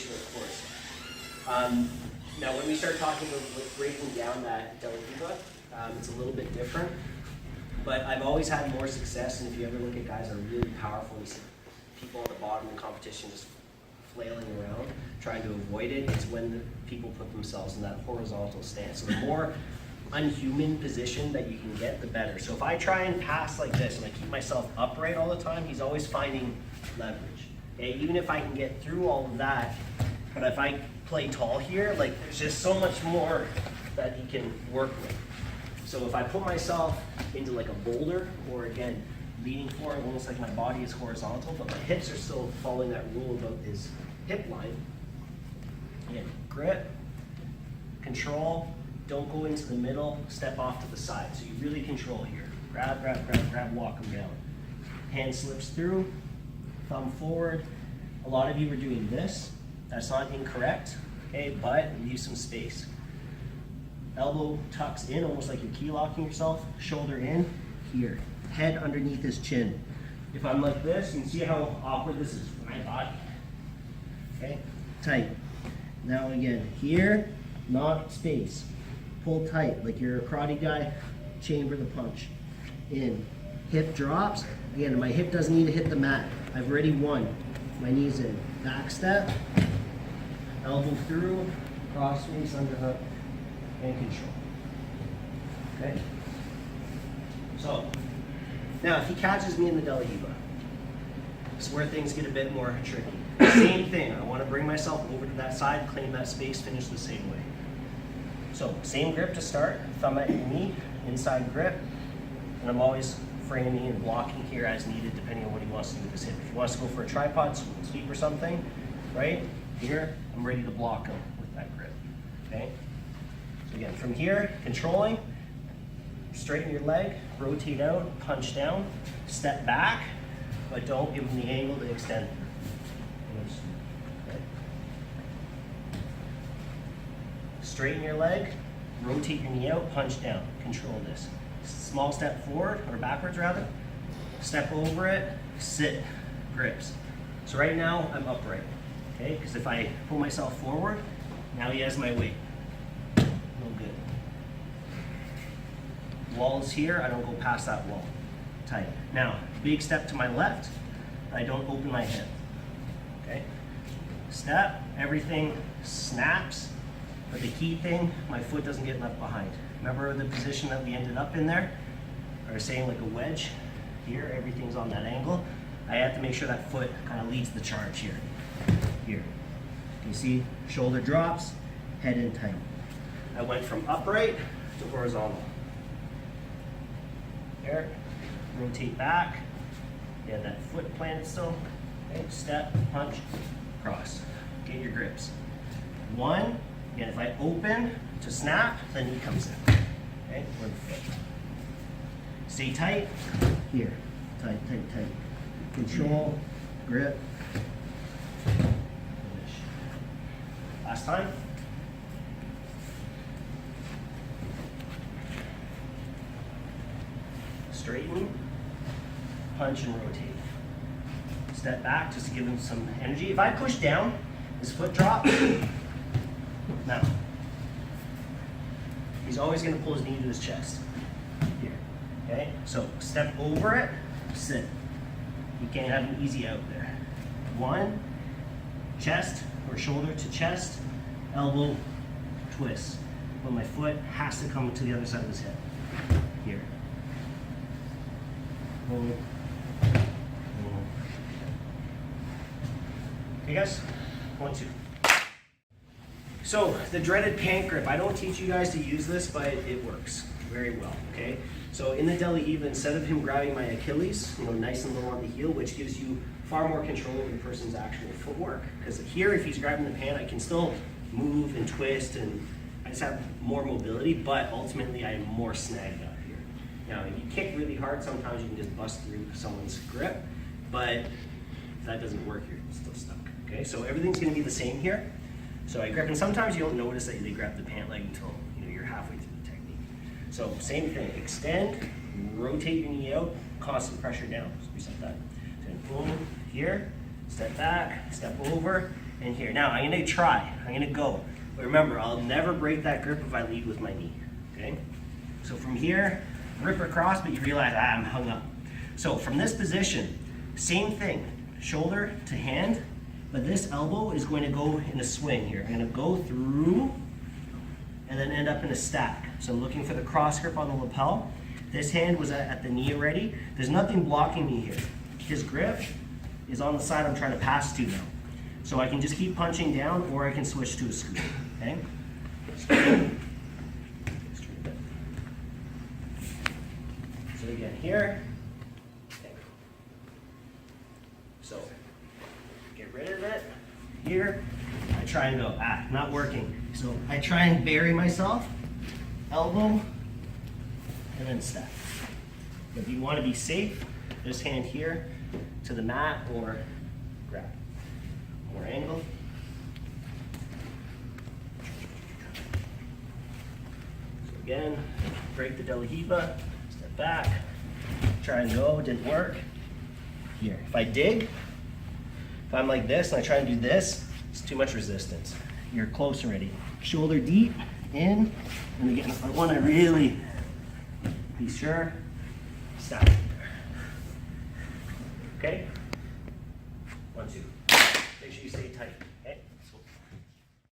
competition, of course. Now, when we start talking about breaking down that Riva, it's a little bit different. But I've always had more success, and if you ever look at guys that are really powerful, you see people on the bottom in competition just flailing around, trying to avoid it. It's when the people put themselves in that horizontal stance. So the more unhuman position that you can get, the better. So if I try and pass like this and I keep myself upright all the time, he's always finding leverage. Okay? Even if I can get through all of that, but if I play tall here, like there's just so much more that he can work with. So if I put myself into like a boulder, or again, leaning forward, almost like my body is horizontal, but my hips are still following that rule about his hip line. Again, grip, control, don't go into the middle, step off to the side. So you really control here. Grab, grab, grab, grab, walk him down. Hand slips through, thumb forward. A lot of you are doing this. That's not incorrect, okay, but leave some space. Elbow tucks in, almost like you're key locking yourself. Shoulder in, here. Head underneath his chin. If I'm like this, you can see how awkward this is for my body. Okay, tight. Now again, here, not space. Pull tight, like you're a karate guy, chamber the punch. In, hip drops. Again, my hip doesn't need to hit the mat. I've already won. My knees in. Back step, elbow through, cross face, underhook, and control. Okay? So, now if he catches me in the Riva, it's where things get a bit more tricky. Same thing, I want to bring myself over to that side, claim that space, finish the same way. So, same grip to start, thumb at your knee, inside grip, and I'm always framing and blocking here as needed depending on what he wants to do with his hip. If he wants to go for a tripod sweep or something, right, here, I'm ready to block him with that grip, okay? So again, from here, controlling, straighten your leg, rotate out, punch down, step back, but don't give him the angle to extend. Okay. Straighten your leg, rotate your knee out, punch down, control this. Small step forward, or backwards rather, step over it, sit, grips. So right now, I'm upright, okay? Because if I pull myself forward, now he has my weight. No good. Wall is here, I don't go past that wall. Tight. Now, big step to my left, I don't open my hip, okay? Step, everything snaps, but the key thing, my foot doesn't get left behind. Remember the position that we ended up in there? I was saying like a wedge. Here, everything's on that angle. I have to make sure that foot kind of leads the charge here. Here. You see, shoulder drops, head in tight. I went from upright to horizontal. There, rotate back. You have that foot planted still. Okay, step, punch, cross. Get your grips. One, again, if I open to snap, then he comes in. Okay, or the foot. Stay tight. Here, tight, tight, tight. Control, grip. Finish. Last time. Straighten, punch and rotate. Step back just to give him some energy. If I push down, his foot drops. Now, he's always going to pull his knee to his chest. Here. Okay? So step over it, sit. You can't have an easy out there. One, chest or shoulder to chest, elbow twist. But my foot has to come to the other side of his hip. Here. Boom. Boom. Okay guys? 1, 2. So the dreaded pant grip, I don't teach you guys to use this, but it works very well, okay? So in the Riva, instead of him grabbing my Achilles, nice and low on the heel, which gives you far more control over the person's actual footwork. Because here, if he's grabbing the pant, I can still move and twist, and I just have more mobility, but ultimately I am more snagged up here. Now, if you kick really hard, sometimes you can just bust through someone's grip, but if that doesn't work, you're still stuck, okay? So everything's gonna be the same here. So I grip, and sometimes you don't notice that they grab the pant leg until you're halfway through the technique. So same thing, extend, rotate your knee out, constant pressure down. So reset that. Then boom, here, step back, step over, and here. Now I'm gonna try, I'm gonna go. But remember, I'll never break that grip if I lead with my knee, okay? So from here, rip across, but you realize, I'm hung up. So from this position, same thing, shoulder to hand, but this elbow is going to go in a swing here. I'm gonna go through and then end up in a stack. So I'm looking for the cross grip on the lapel. This hand was at the knee already. There's nothing blocking me here. His grip is on the side I'm trying to pass to now. So I can just keep punching down, or I can switch to a scoop, okay? So again, here. So get rid of it. Here, I try and go, not working. So I try and bury myself, elbow, and then step. If you want to be safe, this hand here to the mat or grab. More angle. So again, break the De La Riva, step back, try and go, didn't work. Here, if I dig, if I'm like this and I try and do this, it's too much resistance. You're close already. Shoulder deep, in, and again, if I want to really be sure, stop there. Okay? 1, 2. Make sure you stay tight.